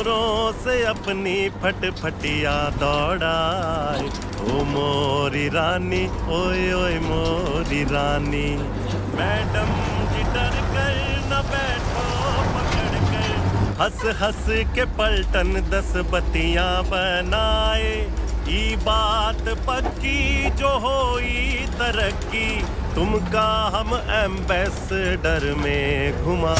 जोरों से अपनी फटफटिया दौड़ाए। ओ मोरी रानी, ओए ओए मोरी रानी। मैडम जी डर कर न बैठो पकड़ कर, हंस हंस के पलटन 10 बत्तियां बनाए। ई बात पक्की जो होई तरक्की, तुमका हम एम्बेसडर में घुमा।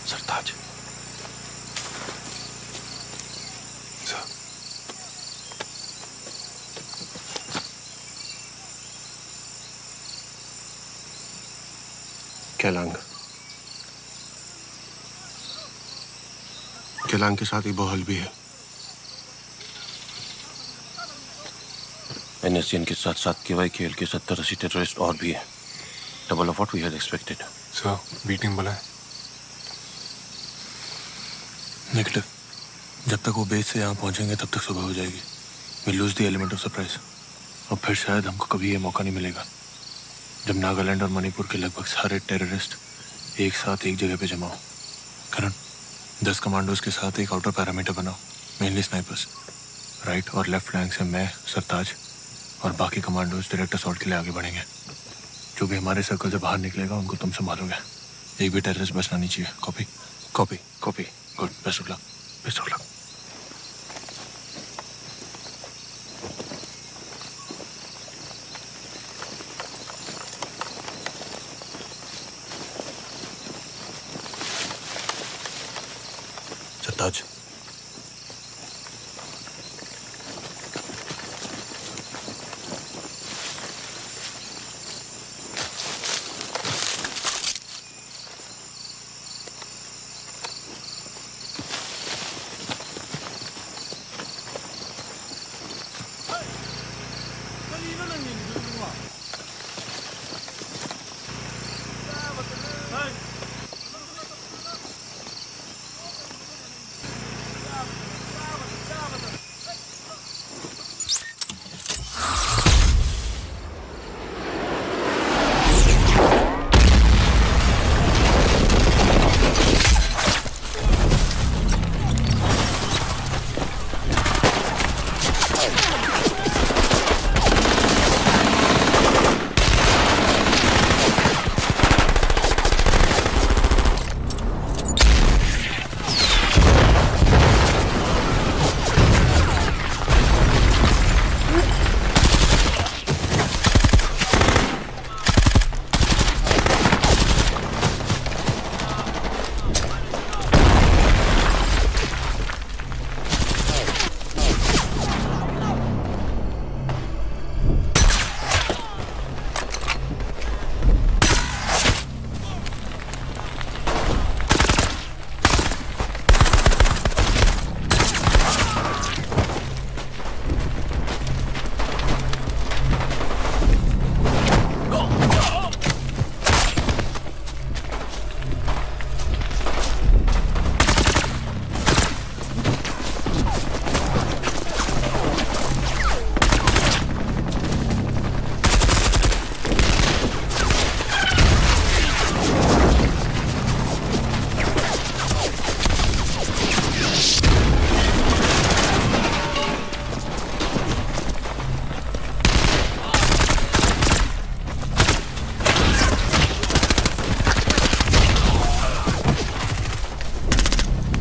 सरताज, केलांग केलांग के साथ ही बोहल भी है। NSCN के साथ साथ KYKL के 70-80 टेररिस्ट और भी है। Double of what we had expected. Sir, meeting बुलाएं। निकले, जब तक वो बेस से यहाँ पहुँचेंगे तब तक सुबह हो जाएगी। We lose the element of surprise. और फिर शायद हमको कभी ये मौका नहीं मिलेगा जब नागालैंड और मणिपुर के लगभग सारे टेररिस्ट एक साथ एक जगह पे जमा हो। करण, 10 कमांडोज के साथ एक आउटर पैरामीटर बनाओ, मेनली स्नाइपर्स। राइट और लेफ्ट फ्लैंक से मैं, सरताज और बाकी कमांडोज डायरेक्ट असॉल्ट के लिए आगे बढ़ेंगे। जो भी हमारे सर्कल से बाहर निकलेगा उनको तुम संभालोगे। एक भी टेररिस्ट बचना नहीं चाहिए। Copy? Copy. Copy. Good, best of luck. Best of luck. Sartaj,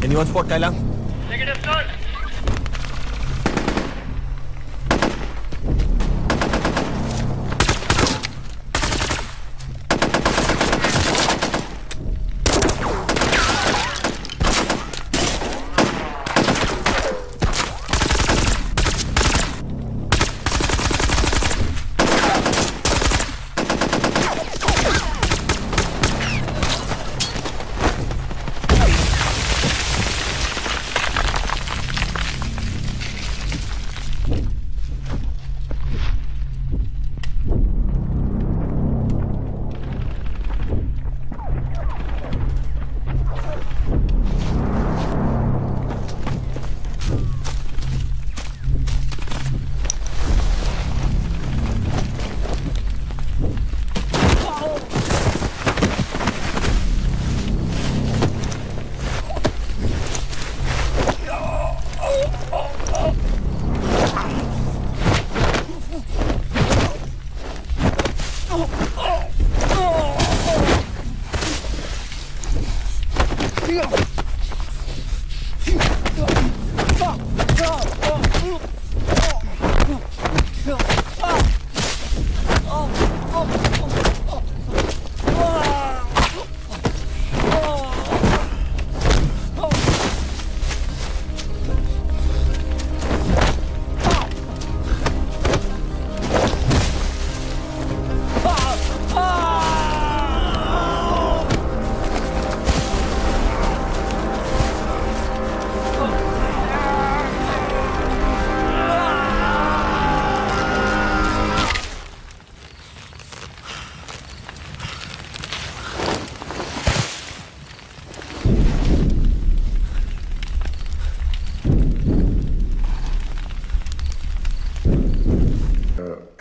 Anyone spot Kailang?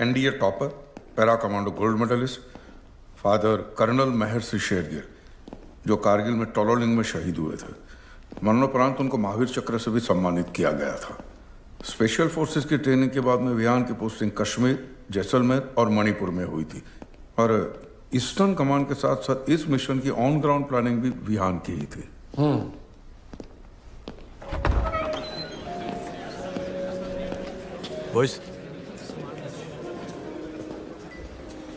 NDA topper, para commando gold medallist, father colonel Mahar Singh Shergill, जो कारगिल में टोलोलिंग में शहीद हुए थे। मरणोपरांत उनको महावीर चक्र से भी सम्मानित किया गया था। स्पेशल फोर्सेस की ट्रेनिंग के बाद में विहान की पोस्टिंग कश्मीर, जैसलमेर और मणिपुर में हुई थी और ईस्टर्न कमांड के साथ साथ इस मिशन की ऑन ग्राउंड प्लानिंग भी विहान की ही थी। Boys,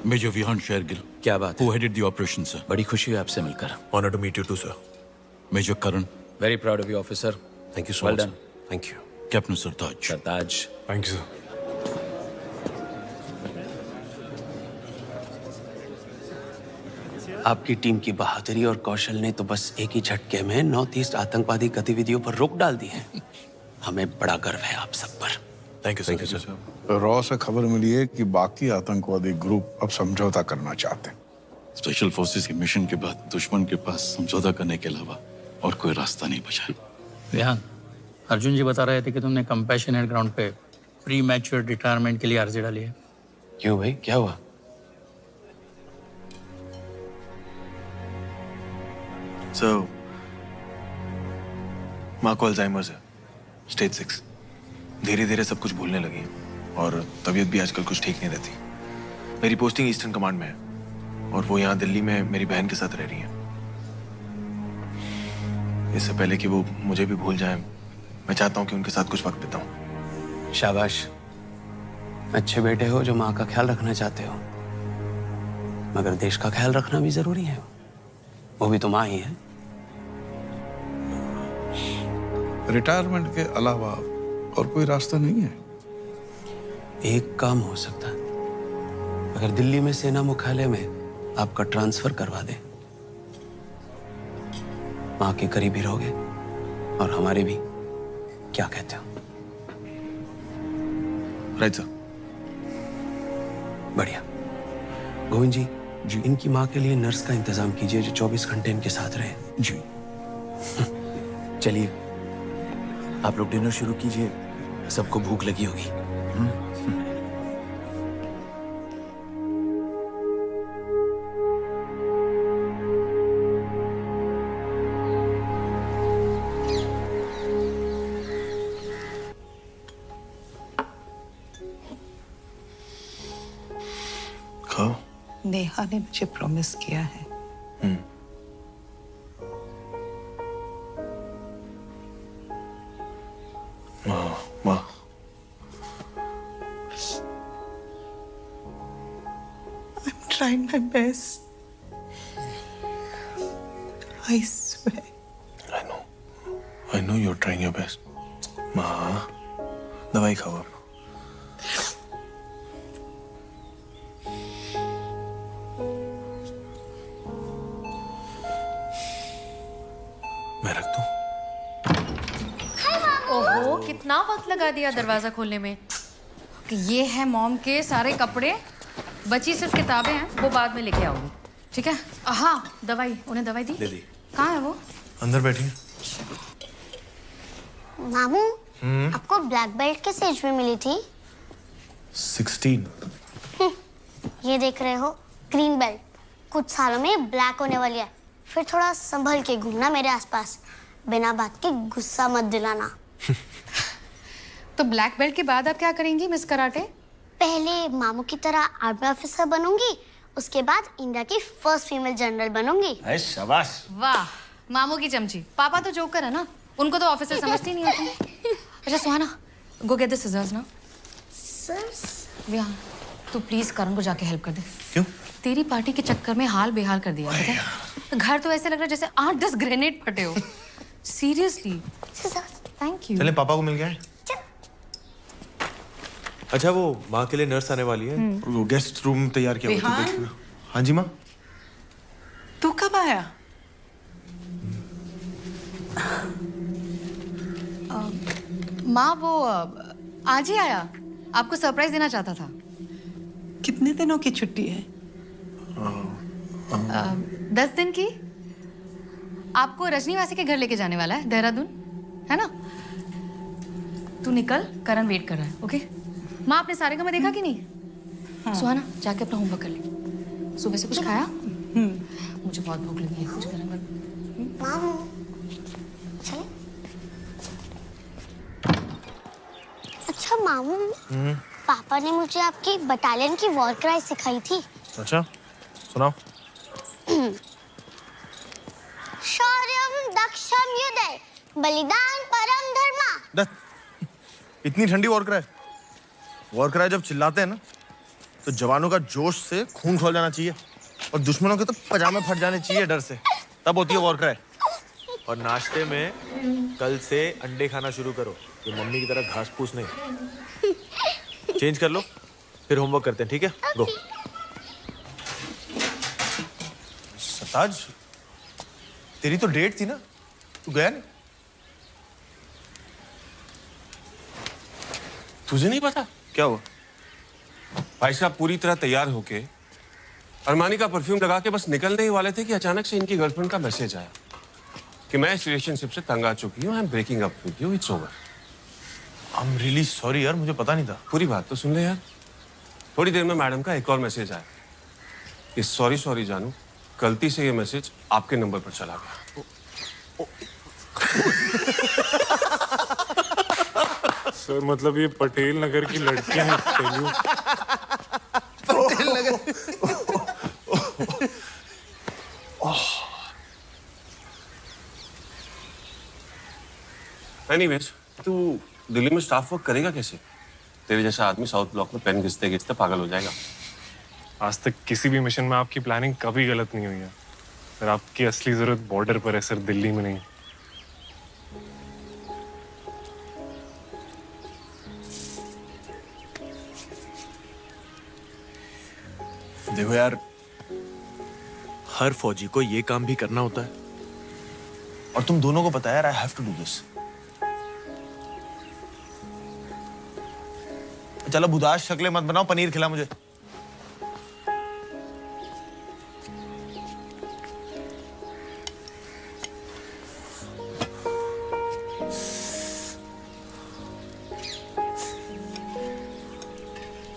मेजर विहान शेरगिल, क्या बात है? who headed the operation, sir. बड़ी खुशी हुई आपसे मिलकर. Honor to meet you too, sir. Major Karan, Very proud of you, officer. Thank you so Well much. done. Sir. Thank you. Captain Sartaj. Sartaj. Thank you, sir. आपकी team की बहादुरी और कौशल ने तो बस एक ही झटके में नॉर्थ ईस्ट आतंकवादी गतिविधियों पर रोक डाल दी है. हमें बड़ा गर्व है आप सब पर. Thank you, sir. Thank you, sir. Raw से खबर मिली है कि बाकी आतंकवादी ग्रुप अब समझौता करना चाहते हैं। स्पेशल फोर्सेस के मिशन के बाद दुश्मन के पास समझौता करने के अलावा और कोई रास्ता नहीं बचा। विहान, अर्जुन जी बता रहे थे कि तुमने कंपैशनेट ग्राउंड पे प्री मैच्योर रिटायरमेंट के लिए अर्जी डाली है। क्यों भाई, क्या हुआ? So, माँ को अल्जाइमर्स है, स्टेज 6। धीरे धीरे सब कुछ भूलने लगी और तबीयत भी आजकल कुछ ठीक नहीं रहती। मेरी पोस्टिंग ईस्टर्न कमांड में है और वो यहाँ दिल्ली में मेरी बहन के साथ रह रही है। इससे पहले कि वो मुझे भी भूल जाए, मैं चाहता हूँ कि उनके साथ कुछ वक्त बिताऊं। शाबाश, अच्छे बेटे हो जो माँ का ख्याल रखना चाहते हो, मगर देश का ख्याल रखना भी जरूरी है। वो भी तो माँ ही है। रिटायरमेंट के अलावा और कोई रास्ता नहीं है? एक काम हो सकता है, अगर दिल्ली में सेना मुख्यालय में आपका ट्रांसफर करवा दे, माँ के करीब ही रहोगे और हमारे भी। क्या कहते हो? Right sir. बढ़िया। गोविंद जी, इनकी माँ के लिए नर्स का इंतजाम कीजिए जो 24 घंटे इनके साथ रहे। जी। चलिए, आप लोग डिनर शुरू कीजिए, सबको भूख लगी होगी। खाओ। नेहा ने मुझे प्रॉमिस किया है tried my best. I swear. I know you're trying your best. माँ, दवाई खाओ आप. मैं रख दूं? ओहो, कितना वक्त लगा दिया दरवाजा खोलने में. ये है मॉम के सारे कपड़े, बची सिर्फ किताबें हैं, वो बाद में लेके आऊंगी. ठीक है? हाँ, दवाई, उन्हें दवाई दी? दे दी. कहाँ है वो? अंदर बैठी है. मामू, आपको ब्लैक बेल्ट किस एज में मिली थी? 16. ये देख रहे हो, ग्रीन बेल्ट. कुछ सालों में ब्लैक होने वाली है. फिर थोड़ा संभल के घूमना मेरे आसपास. बिना बात के गुस्सा मत दिलाना. तो ब्लैक बेल्ट के बाद आप क्या करेंगी मिस कराटे? पहले मामू की तरह आर्मी ऑफिसर बनूंगी, उसके बाद इंडिया की फर्स्ट फीमेल जनरल बनूंगी. शाबाश. वाह, मामू की चमची. पापा तो जोकर है ना, उनको तो ऑफिसर समझती नहीं होती. अच्छा सुहाना, गो गेट द सिजर्स ना. तू प्लीज करण को जाके हेल्प कर दे. क्यों? तेरी पार्टी के चक्कर में हाल बेहाल कर दिया. पता है, घर तो ऐसे लग रहा है जैसे 8-10 ग्रेनेड फटे हो. सीरियसली. Thank you. चले पापा को मिल गया है. अच्छा, वो माँ के लिए नर्स आने वाली है. वो गेस्ट रूम तैयार किया हुआ है, देखना. हाँ जी माँ. तू कब आया? माँ वो आज ही आया. आपको सरप्राइज देना चाहता था. कितने दिनों की छुट्टी है? 10 दिन की. आपको रजनीवासी के घर लेके जाने वाला है, देहरादून, है ना? तू निकल, करण वेट कर रहा है. ओके? माँ, आपने सारे का मैं देखा कि नहीं? हाँ. सुहाना, जाके अपना होमवर्क कर ले. सुबह से कुछ खाया? मुझे बहुत भूख लगी है. कुछ गरम. मामू, चले. अच्छा मामू, पापा ने मुझे आपकी बटालियन की वॉर क्राई सिखाई थी. अच्छा, सुनाओ. शौर्यम दक्षम युद्धे बलिदान परम धर्मा. इतनी ठंडी वॉर क्राई. वॉर क्राई जब चिल्लाते हैं ना, तो जवानों का जोश से खून खौल जाना चाहिए और दुश्मनों के तो पजामे फट जाने चाहिए डर से. तब होती है वॉर क्राई. और नाश्ते में कल से अंडे खाना शुरू करो. ये मम्मी की तरह घास फूस नहीं. चेंज कर लो, फिर होमवर्क करते हैं. ठीक है? गो. सताज, तेरी तो डेट थी ना, तू गया नहीं? तुझे नहीं पता? क्या हुआ? भाई साहब पूरी तरह तैयार होके अरमानी का परफ्यूम लगा के बस निकलने ही वाले थे कि अचानक से इनकी गर्लफ्रेंड का मैसेज आया कि मैं इस रिलेशनशिप से तंग आ चुकी हूँ. I am breaking up with you. It's over. I am really sorry यार, मुझे पता नहीं था. पूरी बात तो सुन ले यार. थोड़ी देर में मैडम का एक और मैसेज आया कि सॉरी जानू, गलती से ये मैसेज आपके नंबर पर चला गया. सर मतलब ये पटेल नगर की लड़कियां हैं. पटेल नगर. एनीवेज, तू दिल्ली में स्टाफ वर्क करेगा कैसे? तेरे जैसा आदमी साउथ ब्लॉक में पेन घिसते घिसते पागल हो जाएगा. आज तक किसी भी मिशन में आपकी प्लानिंग कभी गलत नहीं हुई है. सर आपकी असली जरूरत बॉर्डर पर है सर, दिल्ली में नहीं. देखो यार, हर फौजी को ये काम भी करना होता है और तुम दोनों को पता है यार, I have to do this. चलो बुदाश शक्लें मत बनाओ, पनीर खिला मुझे.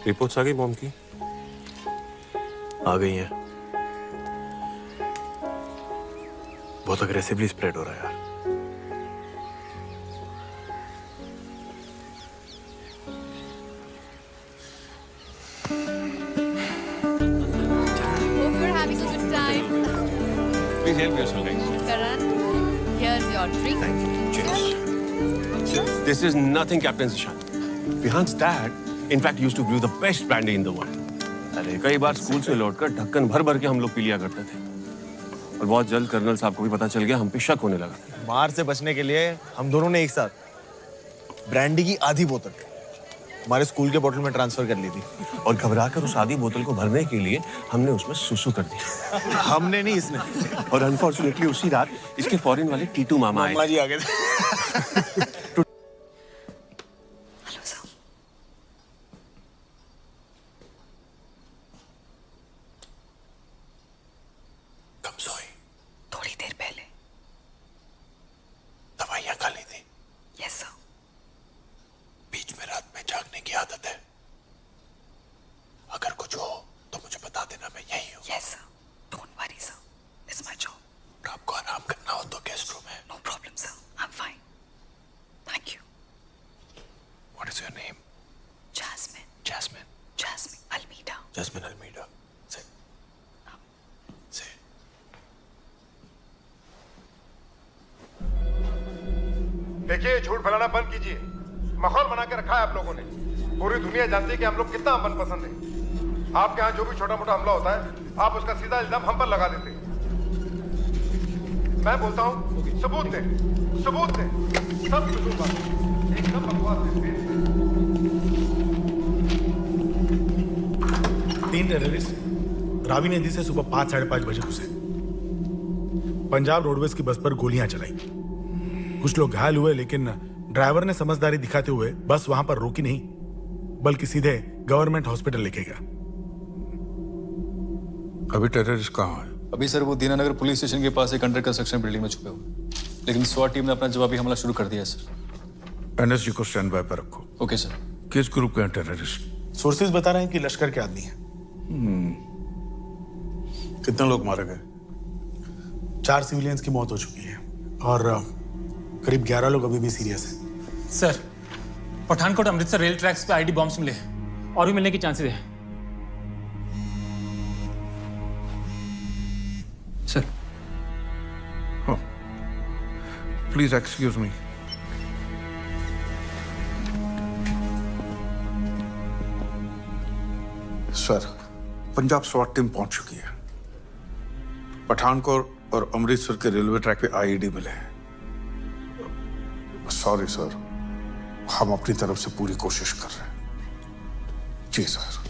रिपोर्ट्स आ गई मॉम की? आ गई हैं. बहुत अग्रेसिवली स्प्रेड हो रहा है यार. Hope you're having a good time. Please help yourself, guys. Karan, here's your drink. Thank you. Cheers. This is nothing, Captain Zishan. Vihan's dad, in fact, used to brew the best brandy in the world. अरे कई बार school से लौटकर ढक्कन भर भर के हम लोग पी लिया करते थे और बहुत जल्द कर्नल साहब को भी पता चल गया, हम पे शक होने लगा। मार से बचने के लिए हम दोनों ने एक साथ ब्रांडी की आधी बोतल हमारे स्कूल के बोतल में ट्रांसफर कर ली थी और घबराकर उस आधी बोतल को भरने के लिए हमने उसमें सुसु कर दिया। हमने नहीं, इसने। और अनफॉर्चुनेटली उसी रात इसके फॉरेन वाले टीटू मामा आए। जी आ गए थे। कब सोई? थोड़ी देर पहले। दवाइयां खा ली थी? Yes sir. बीच में रात में जागने की आदत है? अगर कुछ हो तो मुझे बता देना, मैं यही हूँ। Yes sir, don't worry sir, it's my job. आपको आराम करना हो तो गेस्ट रूम है। No problem sir, I am fine, thank you. What is your name? Jasmine. Jasmine? Jasmine Almeida. Jasmine Almeida. देखिए, झूठ फैलाना बंद कीजिए। माहौल बना के रखा है आप लोगों ने। पूरी दुनिया जानती है कि हम लोग कितना अमन पसंद है। आपके यहाँ जो भी छोटा मोटा हमला होता है, आप उसका सीधा इल्जाम हम पर लगा देते हैं। मैं बोलता हूँ, सबूत दें, सबूत दें। सब कसूरवार, एकदम बकवास है। 3 टेररिस्ट रावी नदी से सुबह 5, 5:30 बजे घुसे। पंजाब रोडवेज की बस पर गोलियां चलाई। कुछ लोग घायल हुए, लेकिन ड्राइवर ने समझदारी दिखाते हुए बस वहां पर रोकी नहीं, बल्कि सीधे गवर्नमेंट हॉस्पिटल लेके गया। अभी टेररिस्ट कहाँ है? अभी सर वो दीनानगर पुलिस स्टेशन के पास एक अंडर कंस्ट्रक्शन बिल्डिंग में छुपे हुए, लेकिन स्वाट टीम ने अपना जवाबी हमला शुरू कर दिया है सर। एनएसजी को स्टैंड बाय पर रखो। Okay sir. किस ग्रुप के हैं टेररिस्ट? सोर्सेज बता रहे हैं कि लश्कर के आदमी हैं। कितने लोग मारे गए? 4 सिविलियंस की मौत हो चुकी है और करीब 11 लोग अभी भी सीरियस हैं। Sir, Pathankot Amritsar rail tracks पे आईडी बॉम्ब्स मिले हैं और भी मिलने की चांसेस है। Sir. Please excuse me. Sir, Punjab स्वाट टीम पहुंच चुकी है। पठानकोट और अमृतसर के रेलवे ट्रैक पे आईईडी मिले हैं। सॉरी सर, हम अपनी तरफ से पूरी कोशिश कर रहे हैं। जी सर।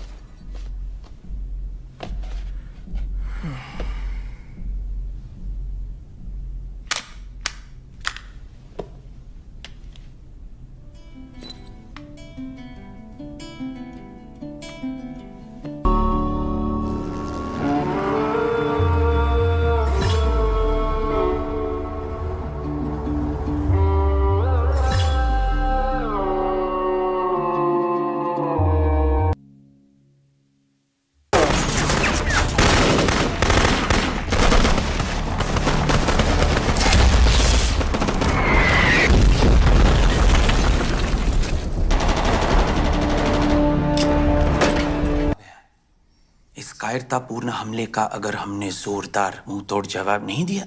कायरतापूर्ण हमले का अगर हमने जोरदार मुंहतोड़ जवाब नहीं दिया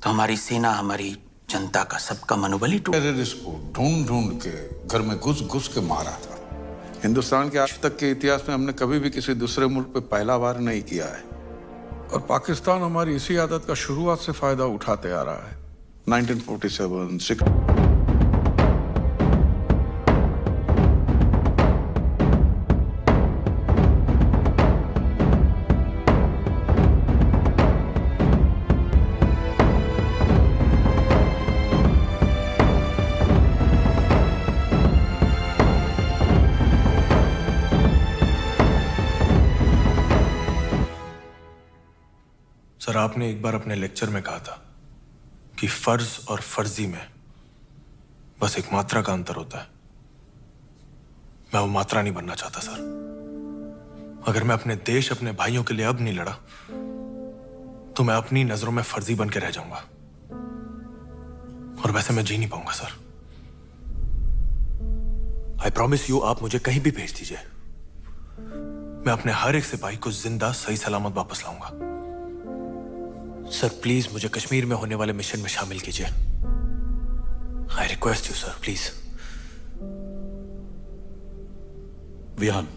तो हमारी सेना, हमारी जनता का, सबका मनोबल ही टूट। टेररिस्ट को ढूंढ ढूंढ के घर में घुस घुस के मारा था। हिंदुस्तान के आज तक के इतिहास में हमने कभी भी किसी दूसरे मुल्क पे पहला वार नहीं किया है और पाकिस्तान हमारी इसी आदत का शुरुआत से फायदा उठाते आ रहा है। 1947 सर, आपने एक बार अपने लेक्चर में कहा था कि फर्ज और फर्जी में बस एक मात्रा का अंतर होता है। मैं वो मात्रा नहीं बनना चाहता सर। अगर मैं अपने देश, अपने भाइयों के लिए अब नहीं लड़ा तो मैं अपनी नजरों में फर्जी बन के रह जाऊंगा और वैसे मैं जी नहीं पाऊंगा सर। आई प्रॉमिस यू, आप मुझे कहीं भी भेज दीजिए, मैं अपने हर एक सिपाही को जिंदा सही सलामत वापस लाऊंगा। सर प्लीज मुझे कश्मीर में होने वाले मिशन में शामिल कीजिए। I request you sir, please. Vihan,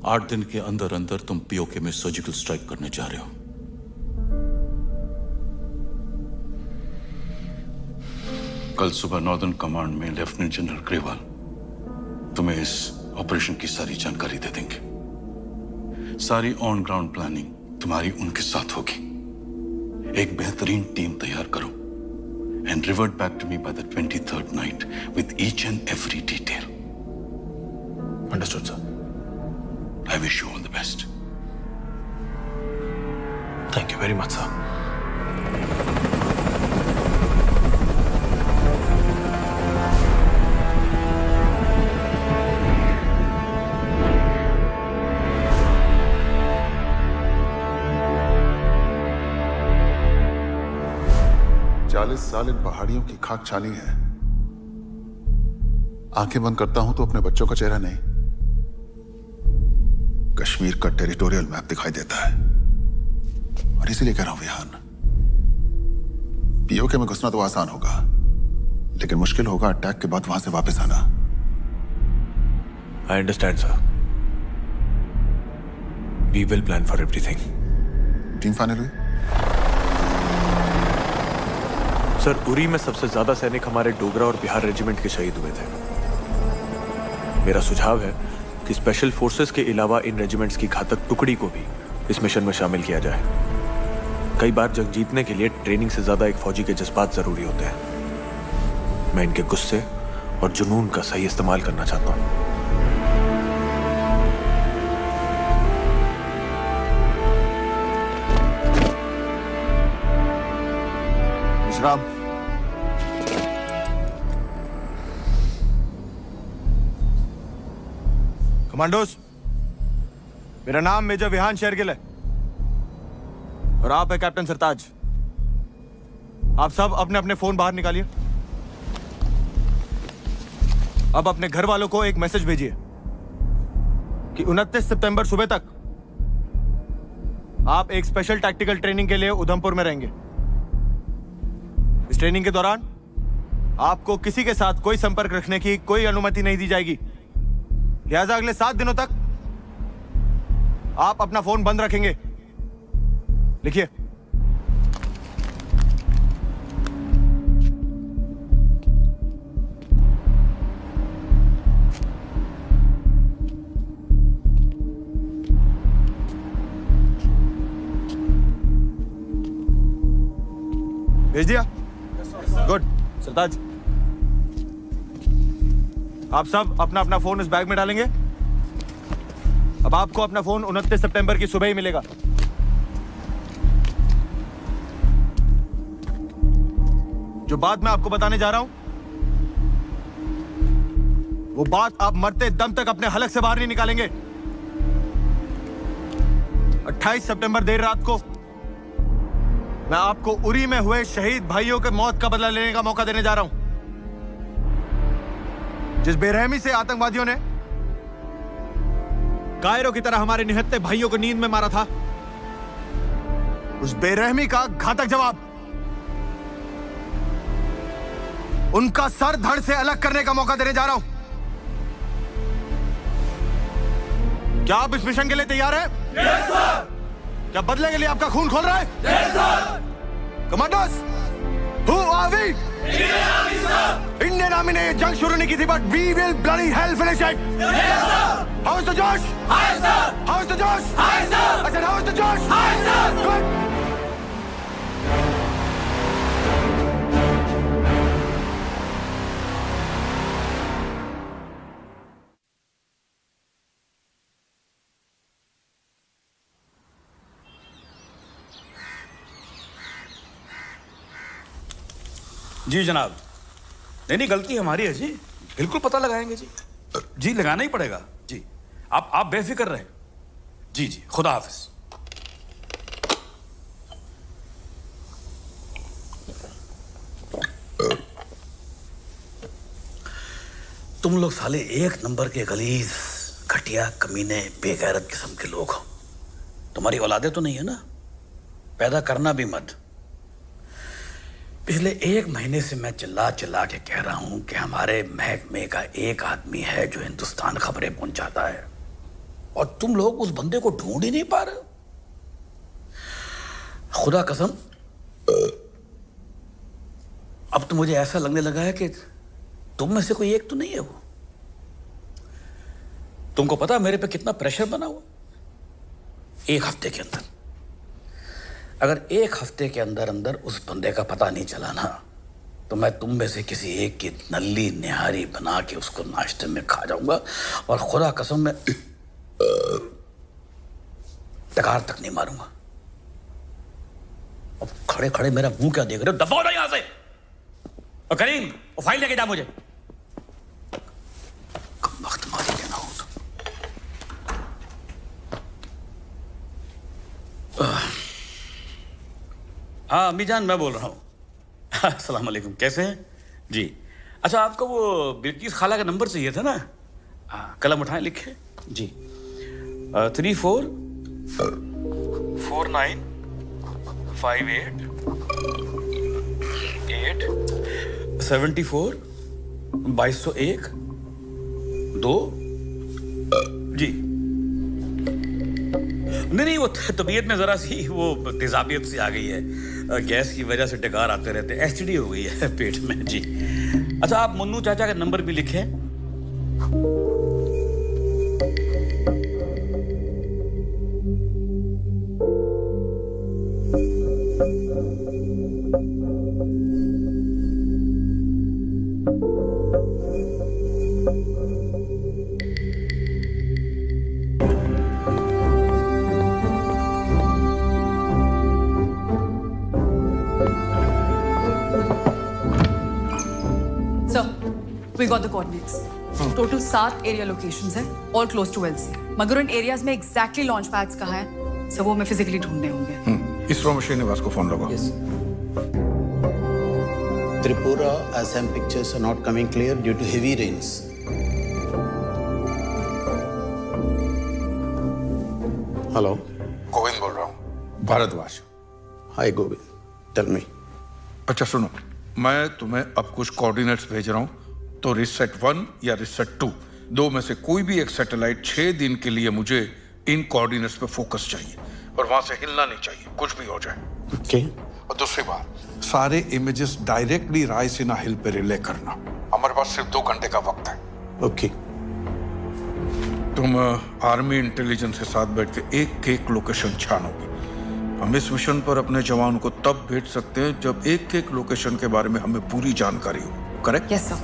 8 दिन के अंदर अंदर तुम पीओके में सर्जिकल स्ट्राइक करने जा रहे हो। कल सुबह नॉर्दर्न कमांड में लेफ्टिनेंट जनरल ग्रेवाल तुम्हें इस ऑपरेशन की सारी जानकारी दे देंगे। सारी ऑन ग्राउंड प्लानिंग तुम्हारी उनके साथ होगी। एक बेहतरीन टीम तैयार करो and revert back to me by the 23rd night with each and every detail. Understood sir. I wish you all the best. Thank you very much, sir. साल इन पहाड़ियों की खाक छानी है। आंखें बंद करता हूं तो अपने बच्चों का चेहरा नहीं, कश्मीर का टेरिटोरियल मैप दिखाई देता है। और इसीलिए कह रहा हूं विहान, पीओके में घुसना तो आसान होगा, लेकिन मुश्किल होगा अटैक के बाद वहां से वापस आना। I understand, sir. We will plan for everything. Team final हुई? सर, उरी में सबसे ज्यादा सैनिक हमारे डोगरा और बिहार रेजिमेंट के शहीद हुए थे। मेरा सुझाव है कि स्पेशल फोर्सेस के अलावा इन रेजिमेंट्स की घातक टुकड़ी को भी इस मिशन में शामिल किया जाए। कई बार जंग जीतने के लिए ट्रेनिंग से ज्यादा एक फौजी के जज्बात जरूरी होते हैं। मैं इनके गुस्से और जुनून का सही इस्तेमाल करना चाहता हूं। विश्राम। कमांडोस, मेरा नाम मेजर विहान शेरगिल है और आप है कैप्टन सरताज। आप सब अपने अपने फोन बाहर निकालिए। अब अपने घर वालों को एक मैसेज भेजिए कि 29 सितंबर सुबह तक आप एक स्पेशल टैक्टिकल ट्रेनिंग के लिए उधमपुर में रहेंगे। इस ट्रेनिंग के दौरान आपको किसी के साथ कोई संपर्क रखने की कोई अनुमति नहीं दी जाएगी। लिहाजा अगले 7 दिनों तक आप अपना फोन बंद रखेंगे। लिखिए। भेज दिया? गुड। सरताज, आप सब अपना अपना फोन इस बैग में डालेंगे। अब आपको अपना फोन 29 सितंबर की सुबह ही मिलेगा। जो बात मैं आपको बताने जा रहा हूं, वो बात आप मरते दम तक अपने हलक से बाहर नहीं निकालेंगे। 28 सितंबर देर रात को मैं आपको उरी में हुए शहीद भाइयों के मौत का बदला लेने का मौका देने जा रहा हूं। जिस बेरहमी से आतंकवादियों ने कायरों की तरह हमारे निहत्थे भाइयों को नींद में मारा था, उस बेरहमी का घातक जवाब उनका सर धड़ से अलग करने का मौका देने जा रहा हूं। क्या आप इस मिशन के लिए तैयार हैं? Yes sir. क्या बदले के लिए आपका खून खोल रहा है? Yes sir. Commandos, who are we? Indian army ने ये जंग शुरू नहीं की थी, but we will bloody hell finish it. Yes sir. How is the josh? High sir. How is the josh? High sir. I said how is the josh? High sir. Good. जी जनाब। नहीं, गलती हमारी है जी। बिल्कुल पता लगाएंगे जी। जी लगाना ही पड़ेगा जी। आप बेफिक्र रहें। जी जी, खुदा हाफिज। तुम लोग साले एक नंबर के गलीज, घटिया, कमीने, बेगैरत किस्म के लोग हो। तुम्हारी औलादे तो नहीं है ना? पैदा करना भी मत। पिछले 1 महीने से मैं चिल्ला चिल्ला के कह रहा हूं कि हमारे महकमे का एक आदमी है जो हिंदुस्तान खबरें पहुंचाता है। और तुम लोग उस बंदे को ढूंढ ही नहीं पा रहे हो। खुदा कसम, अब तो मुझे ऐसा लगने लगा है कि तुम में से कोई एक तो नहीं है वो। तुमको पता मेरे पे कितना प्रेशर बना हुआ? एक हफ्ते के अंदर, अगर एक हफ्ते के अंदर अंदर उस बंदे का पता नहीं चला ना, तो मैं तुम में से किसी एक की नल्ली निहारी बना के उसको नाश्ते में खा जाऊंगा। और खुदा कसम मैं टकार तक नहीं मारूंगा। अब खड़े खड़े मेरा मुंह क्या देख रहे हो? दबाओ ना यहां से। और करीम, वो फाइल लेके जा मुझे। कम वक्त मारी देना हो तो। हाँ अम्मी जान, मैं बोल रहा हूँ। अस्सलाम वालेकुम, कैसे हैं जी? अच्छा, आपको वो बिल्किस खाला का नंबर चाहिए था ना? कलम उठाएं, लिखे जी। 344958 2201 2 जी। नहीं, वो तबीयत में जरा सी वो तेजाबियत सी आ गई है। गैस की वजह से डकार आते रहते, एसिडिटी हो गई है पेट में जी। अच्छा, आप मुन्नू चाचा का नंबर भी लिखें। We got the coordinates. Total 7 area locations हैं, all close to LC. मगर उन areas में exactly launch pads कहाँ हैं, सब वो हमें physically ढूंढने होंगे। इसरो में श्रीनिवास को फोन लगाओ। Yes. Tripura Assam pictures are not coming clear due to heavy rains. Hello. Govind बोल रहा हूँ, Bhardwaj. Hi Govind, tell me. अच्छा सुनो, मैं तुम्हें अब कुछ कोऑर्डिनेट्स भेज रहा हूँ, तो रिसेट 1 या रिसेट 2 दो में से कोई भी एक सैटेलाइट 6 दिन के लिए मुझे इन कोऑर्डिनेट्स पे फोकस चाहिए और वहां से हिलना नहीं चाहिए, कुछ भी हो जाए। ओके। और दूसरी बात, सारे इमेजेस डायरेक्टली रायसीना हिल पे रिले करना। हमारे पास सिर्फ 2 घंटे का वक्त है। ओके। तुम आर्मी इंटेलिजेंस के साथ बैठ के एक लोकेशन छानोगे। हम इस मिशन पर अपने जवान को तब भेज सकते हैं जब एक लोकेशन के बारे में हमें पूरी जानकारी हो। Correct? Yes sir.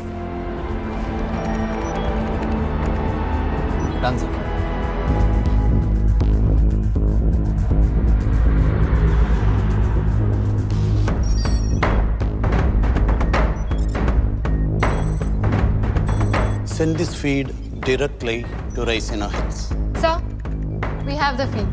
Done sir. Send this feed directly to Raisina Hills. Sir, we have the feed.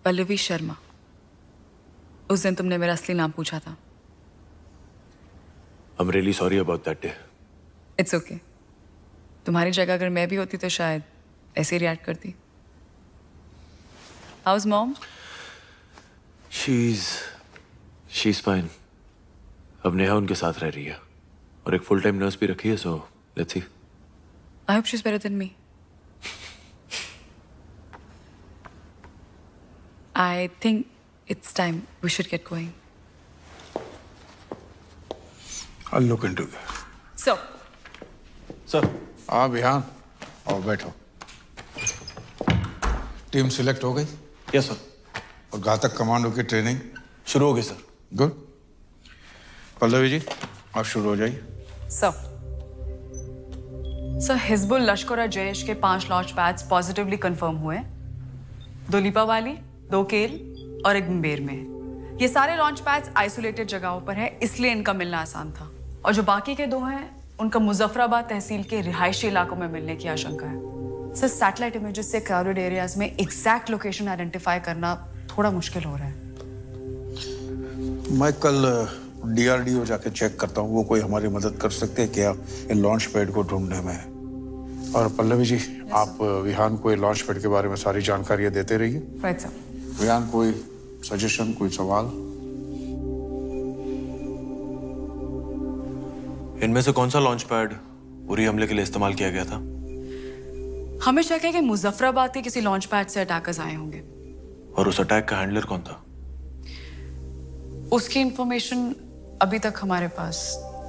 Pallavi Sharma. उस दिन तुमने मेरा असली नाम पूछा था। I'm really sorry about that day. It's okay. तुम्हारी जगह अगर मैं भी होती तो शायद ऐसे रिएक्ट करती। How is mom? She's fine. अब नेहा उनके साथ रह रही है और एक फुल टाइम नर्स भी रखी है, so let's see. I hope she is better than me. I think it's time we should get going. I'll look into that. So. Sir. हाँ बिहान, और बैठो। टीम सिलेक्ट हो गई? Yes sir. और घातक कमांडो की ट्रेनिंग शुरू हो गई सर। गुड। पल्लवी जी, आप शुरू हो जाइए। सर हिजबुल लश्कर और जैश के 5 लॉन्च पैड्स पॉजिटिवली कंफर्म हुए। 2 लीपावाली, 2 केल और 1 मुंबेर में। ये सारे लॉन्च पैड्स आइसोलेटेड जगहों पर है, इसलिए इनका मिलना आसान था। और जो बाकी के 2 हैं उनका मुजफ्फराबाद तहसील के रिहायशी इलाकों में मिलने की आशंका है। सर, सैटेलाइट इमेजेस से क्राउडेड एरियाज में एग्जैक्ट लोकेशन आइडेंटिफाई करना थोड़ा मुश्किल हो रहा है। मैं कल DRDO जाके चेक करता हूँ, वो कोई हमारी मदद कर सकते हैं क्या इन लॉन्च पैड को ढूंढने में। और पल्लवी जी, आप विहान को लॉन्च पैड के बारे में सारी जानकारियां देते रहिए। Right sir. विहान, कोई सजेशन, कोई सवाल? इनमें से कौन सा लॉन्च पैड उरी हमले के लिए इस्तेमाल किया गया था? हमें शक है कि मुजफ्फराबाद के किसी लॉन्च पैड से अटैकर्स आए होंगे। और उस अटैक का हैंडलर कौन था? उसकी इंफॉर्मेशन अभी तक हमारे पास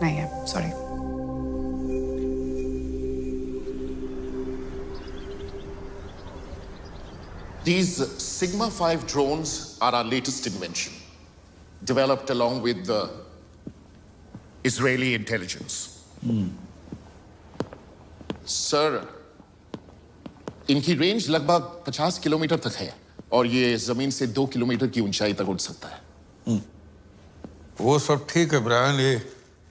नहीं है, sorry. These Sigma 5 drones are our latest invention, developed along with the Israeli intelligence. Sir, इनकी रेंज लगभग 50 किलोमीटर तक है और ये जमीन से 2 किलोमीटर की ऊंचाई तक उड़ सकता है। वो सब ठीक है ब्रायन, ये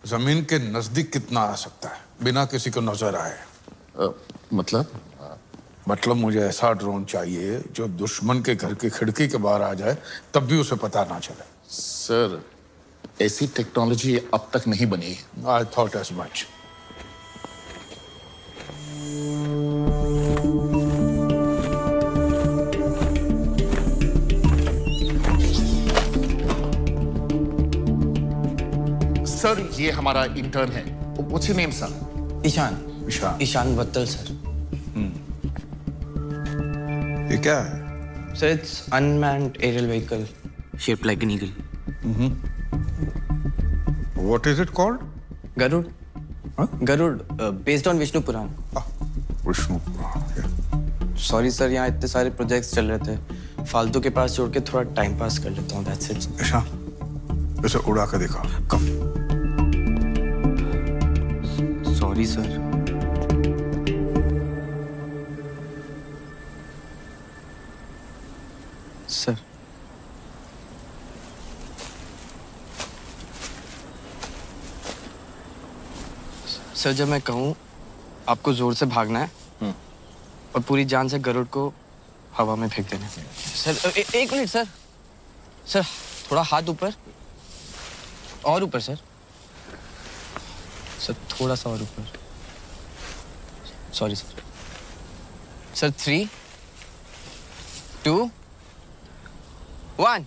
जमीन के नजदीक कितना आ सकता है बिना किसी को नजर आए? मतलब मुझे ऐसा ड्रोन चाहिए जो दुश्मन के घर की खिड़की के बाहर आ जाए तब भी उसे पता ना चले। सर, ऐसी टेक्नोलॉजी अब तक नहीं बनी। I thought as much. Sir, ये हमारा इंटर्न है। What's your name sir? Ishaan. Ishaan Battal sir. ये क्या है? Sir, it's unmanned aerial vehicle shaped like an eagle. What is it called? Garuda. Garuda, based on Vishnu Purana. Vishnu Purana. Sorry sir, यहाँ इतने सारे प्रोजेक्ट्स चल रहे थे, फालतू के पास छोड़ के थोड़ा टाइम पास कर लेता हूँ, दैट्स इट। ईशान, इसे उड़ा के दिखा। Come. Sorry sir. Sir, sir जब मैं कहूँ आपको जोर से भागना है और पूरी जान से गरुड़ को हवा में फेंक देना है। सर एक मिनट सर। सर थोड़ा हाथ ऊपर और ऊपर सर। सर थोड़ा सा और ऊपर। Sorry sir. Sir 3, 2, 1।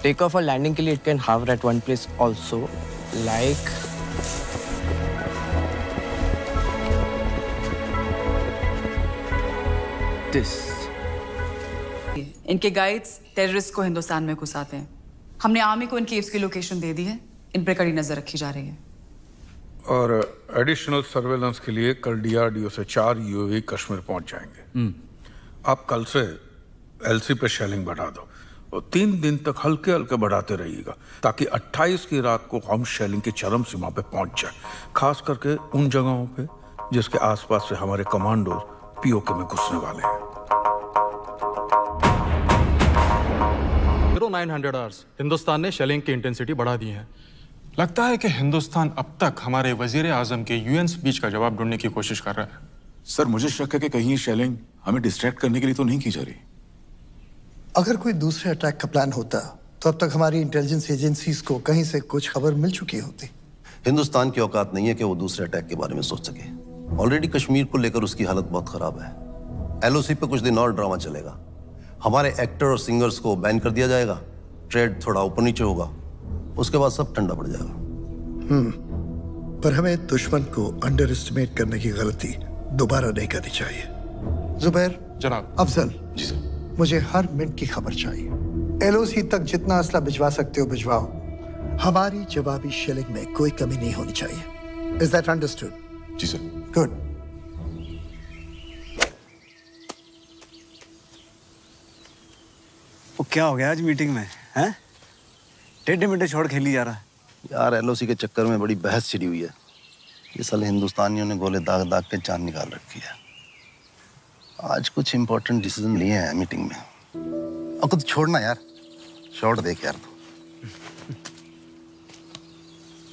Take off और लैंडिंग के लिए it can hover at one place also, like this. इनके गाइड्स टेररिस्ट को हिंदुस्तान में घुसाते हैं। हमने आर्मी को इन केव्स की लोकेशन दे दी है, इन पर कड़ी नजर रखी जा रही है। और एडिशनल सर्वेलेंस के लिए कल DRDO से 4 UAV कश्मीर पहुंच जाएंगे। आप कल से LC पे शेलिंग बढ़ा दो और 3 दिन तक हल्के हल्के बढ़ाते रहिएगा ताकि 28 की रात को हम शेलिंग की चरम सीमा पे पहुंच जाए, खास करके उन जगहों पे जिसके आसपास से हमारे कमांडो POK में घुसने वाले हैं। 900 आवर्स हिंदुस्तान ने शेलिंग की इंटेंसिटी बढ़ा दी है। लगता है कि हिंदुस्तान अब तक हमारे वजीर आजम के UN स्पीच का जवाब ढूंढने की कोशिश कर रहा है। सर, मुझे शक है कि कहीं ये शेलिंग हमें डिस्ट्रैक्ट करने के लिए तो नहीं की जा रही। अगर कोई दूसरे अटैक का प्लान होता तो अब तक हमारी इंटेलिजेंस एजेंसीज को कहीं से कुछ खबर मिल चुकी होती। हिंदुस्तान की औकात नहीं है कि वो दूसरे अटैक के बारे में सोच सके। ऑलरेडी कश्मीर को लेकर उसकी हालत बहुत खराब है। LOC पे कुछ दिन और ड्रामा चलेगा। हमारे एक्टर और सिंगर्स को बैन कर दिया जाएगा, ट्रेड थोड़ा ऊपर नीचे होगा, उसके बाद सब ठंडा पड़ जाएगा। पर हमें दुश्मन को अंडर एस्टिमेट करने की गलती दोबारा नहीं करनी चाहिए। जुबैर जनाब। अफजल जी सर, मुझे हर मिनट की खबर चाहिए। LOC तक जितना असला भिजवा सकते हो भिजवाओ। हमारी जवाबी शेलिंग में कोई कमी नहीं होनी चाहिए। Is that understood? जी सर। गुड। वो क्या हो गया आज मीटिंग में, हैं? टेढ़े मेढ़े छोड़ खेली जा रहा है। यार LOC के चक्कर में बड़ी बहस छिड़ी हुई है। ये साले हिंदुस्तानियों ने गोले दाग दाग के जान निकाल रखी है। आज कुछ इंपॉर्टेंट डिसीजन लिए हैं मीटिंग में। अब कुछ छोड़ना यार, शॉट देख यार तू।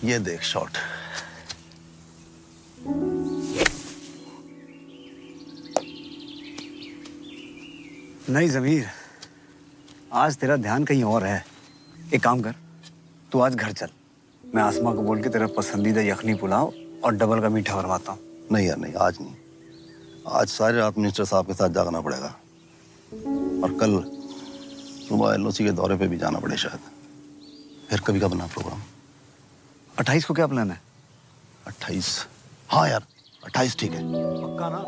ये देख शॉट। नहीं ज़मीर, आज तेरा ध्यान कहीं और है। एक काम कर, तू आज घर चल, मैं आसमा को बोल के तेरा पसंदीदा यखनी पुलाव और डबल का मीठा बनवाता हूँ। नहीं यार नहीं, आज नहीं। आज सारी रात मिनिस्टर साहब के साथ जागना पड़ेगा और कल सुबह एलओसी के दौरे पे भी जाना पड़े शायद। फिर कभी का बना प्रोग्राम। 28 को क्या प्लान है? 28? हाँ यार 28 ठीक है। पक्का ना?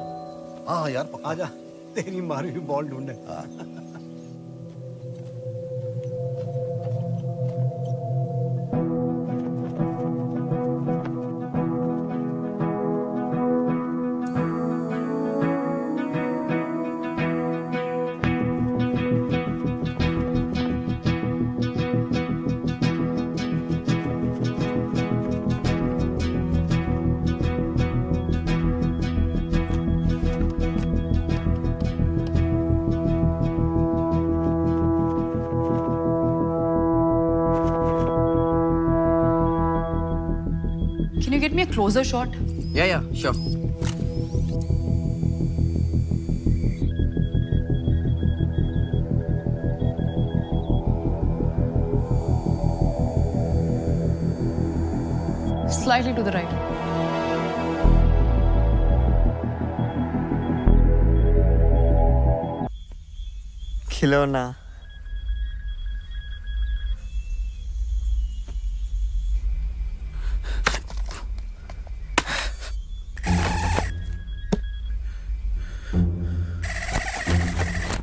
हाँ यार पक्का। आजा, तेरी मारी हुई बॉल ढूंढे। Can you get me a closer shot? Yeah, sure. Slightly to the right. खिलौना।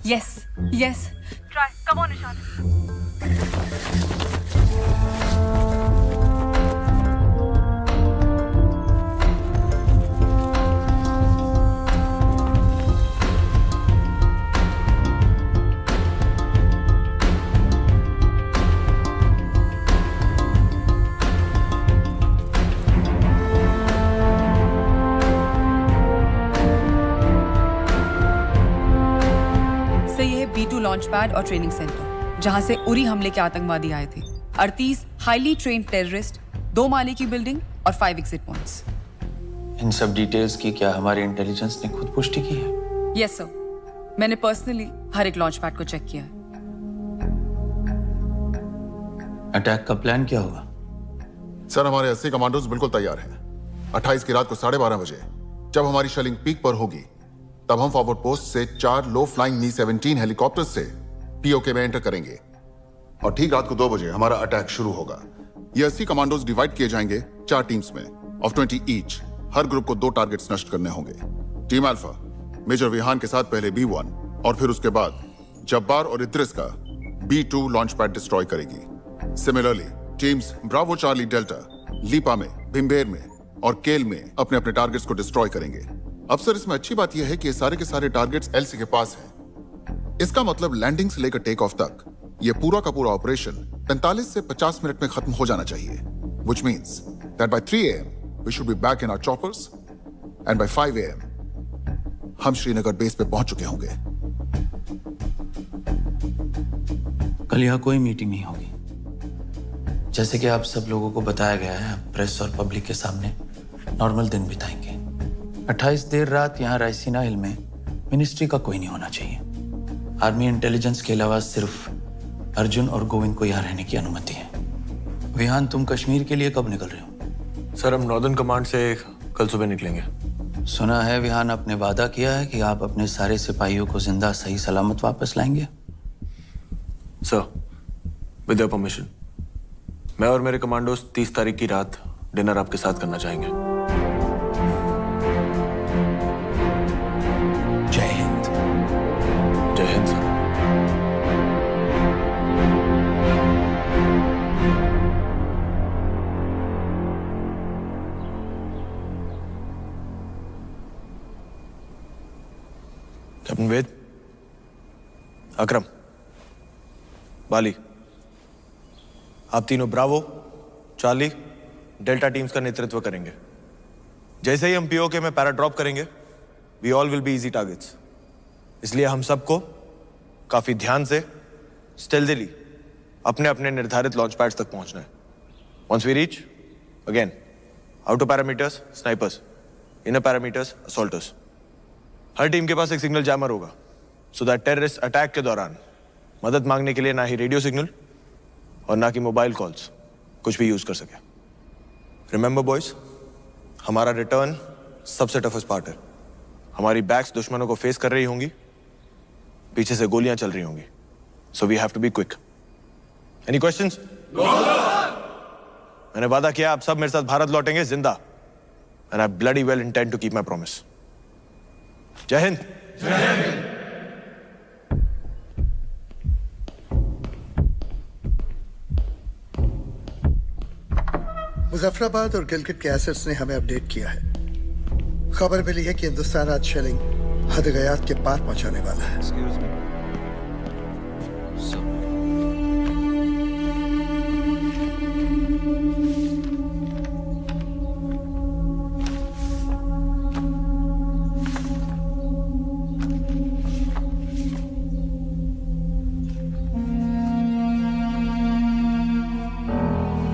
Yes, yes. Try. Come on, Ishan. B2 launch pad और ट्रेनिंग सेंटर, जहां से उरी हमले के आतंकवादी आए थे। 38 हाईली ट्रेन्ड टेररिस्ट, 2 माले की बिल्डिंग और 5 एग्जिट पॉइंट्स। इन सब डिटेल्स की क्या हमारी इंटेलिजेंस ने खुद पुष्टि की है? यस सर, मैंने पर्सनली हर एक लॉन्च पैड को चेक किया है। अटैक का प्लान क्या होगा? सर हमारे 80 कमांडोज बिल्कुल तैयार हैं। 28 की रात को 12:30 बजे जब हमारी शेलिंग पीक पर होगी, तब हम फॉरवर्ड पोस्ट से 4 लो फ्लाइंग मी-17 हेलीकॉप्टर से पीओके में एंटर करेंगे और ठीक रात को 2 बजे हमारा अटैक शुरू होगा। ये 80 कमांडोज डिवाइड किए जाएंगे 4 टीम्स में ऑफ 20 ईच। हर ग्रुप को 2 टारगेट्स नष्ट करने होंगे। टीम अल्फा मेजर विहान के साथ पहले B1 और फिर उसके बाद जब्बार और इद्रिस का B2 लॉन्च पैड डिस्ट्रॉय करेगी। Similarly teams bravo charlie delta Leepa में, भिम्बेर में और केल में अपने अपने टारगेट्स को डिस्ट्रॉय करेंगे। अब सर इसमें अच्छी बात यह है कि ये सारे के सारे टारगेट्स एलसी के पास हैं। इसका मतलब लैंडिंग से लेकर टेक ऑफ तक ये पूरा का पूरा ऑपरेशन 45 से 50 मिनट में खत्म हो जाना चाहिए। Which means that by 3 AM we should be back in our choppers and by 5 AM हम श्रीनगर बेस पे पहुंच चुके होंगे। कल यहाँ कोई मीटिंग नहीं होगी। जैसे कि आप सब लोगों को बताया गया है, प्रेस और पब्लिक के सामने नॉर्मल दिन बिताएंगे। 28 देर रात यहाँ रायसीना हिल में मिनिस्ट्री का कोई नहीं होना चाहिए। आर्मी इंटेलिजेंस के अलावा सिर्फ अर्जुन और गोविंद को यहाँ रहने की अनुमति है। विहान, तुम कश्मीर के लिए कब निकल रहे हो? सर हम नॉर्दर्न कमांड से कल सुबह निकलेंगे। सुना है विहान आपने वादा किया है कि आप अपने सारे सिपाहियों को जिंदा सही सलामत वापस लाएंगे। सर विद योर परमिशन, मैं और मेरे कमांडोज 30 तारीख की रात डिनर आपके साथ करना चाहेंगे। जय हिंद। जय हिंद सर। कैप्टन वेद, अकरम, बाली, आप तीनों ब्रावो, चार्ली, डेल्टा टीम्स का नेतृत्व करेंगे। जैसे ही हम पीओके में पैरा ड्रॉप करेंगे, we all will be easy targets. इसलिए हम सबको काफी ध्यान से स्टेल्थीली अपने अपने निर्धारित लॉन्च पैड्स तक पहुंचना है। Once we reach, again, outer parameters, snipers, inner parameters, assaulters. Her team के पास एक सिग्नल जैमर होगा, so that टेररिस्ट अटैक के दौरान मदद मांगने के लिए ना ही रेडियो सिग्नल और ना कि मोबाइल कॉल्स कुछ भी यूज कर सके। रिमेंबर बॉयज, हमारा रिटर्न सबसे टफेस्ट पार्ट है। हमारी बैक्स दुश्मनों को फेस कर रही होंगी, पीछे से गोलियां चल रही होंगी, so we have to be quick. Any questions? मैंने वादा किया आप सब मेरे साथ भारत लौटेंगे जिंदा, and I bloody well intend to keep my promise. जय हिंद। मुजफ्फराबाद और गिलगित के एसेट्स ने हमें अपडेट किया है। खबर मिली है कि हिंदुस्तान आज शेलिंग हद-ए-गयात के पार पहुंचाने वाला है।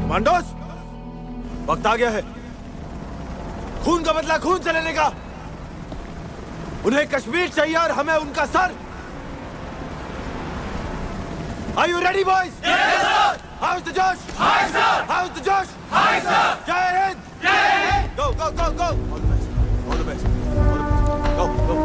कमांडोस, वक्त आ गया है खून का बदला खून से लेने का। उन्हें कश्मीर चाहिए और हमें उनका sir. Are you ready, boys? Yes, sir. How's the Josh? Hi, sir. How's the Josh? Hi, sir. Jai Hind. Jai Hind. Go, go, go, go. All the best. All the best. All the best. Go, go.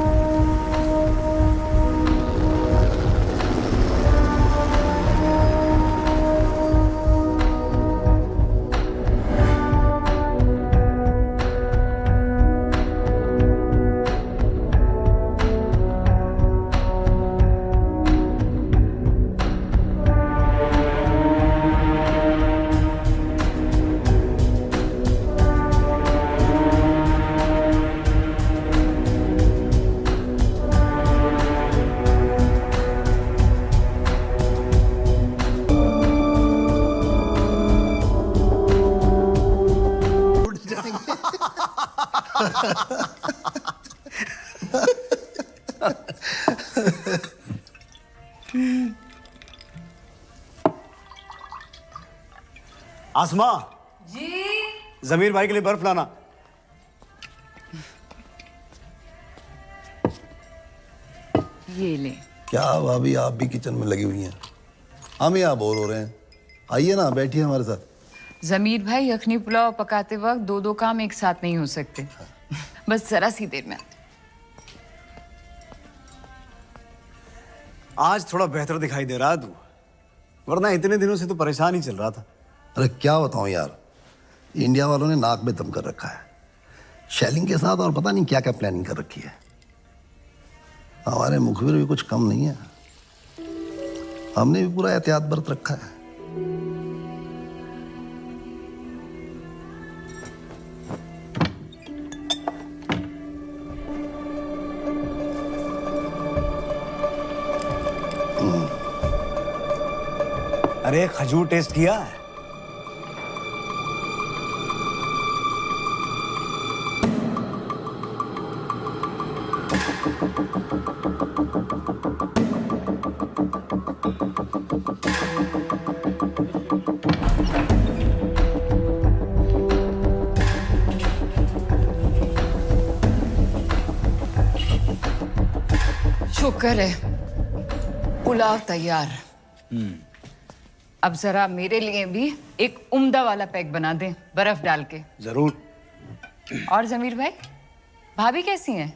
आसमा जी, जमीर भाई के लिए बर्फ लाना। ये ले। क्या भाभी आप भी किचन में लगी हुई हैं? हम यहाँ बोर हो रहे हैं, आइए ना बैठिए हमारे साथ। जमीर भाई, यखनी पुलाव पकाते वक्त दो दो काम एक साथ नहीं हो सकते। बस जरा सी देर में। आज थोड़ा बेहतर दिखाई दे रहा तू, वरना इतने दिनों से तो परेशान ही चल रहा था। अरे क्या बताऊं यार, इंडिया वालों ने नाक में दम कर रखा है। शेलिंग के साथ और पता नहीं क्या क्या प्लानिंग कर रखी है। हमारे मुखबिर भी कुछ कम नहीं है, हमने भी पूरा एहतियात बरत रखा है। अरे खजूर टेस्ट किया है? शुक्र है पुलाव तैयार। अब जरा मेरे लिए भी एक उम्दा वाला पैक बना दे, बर्फ डाल के। जरूर। और जमीर भाई, भाभी कैसी हैं?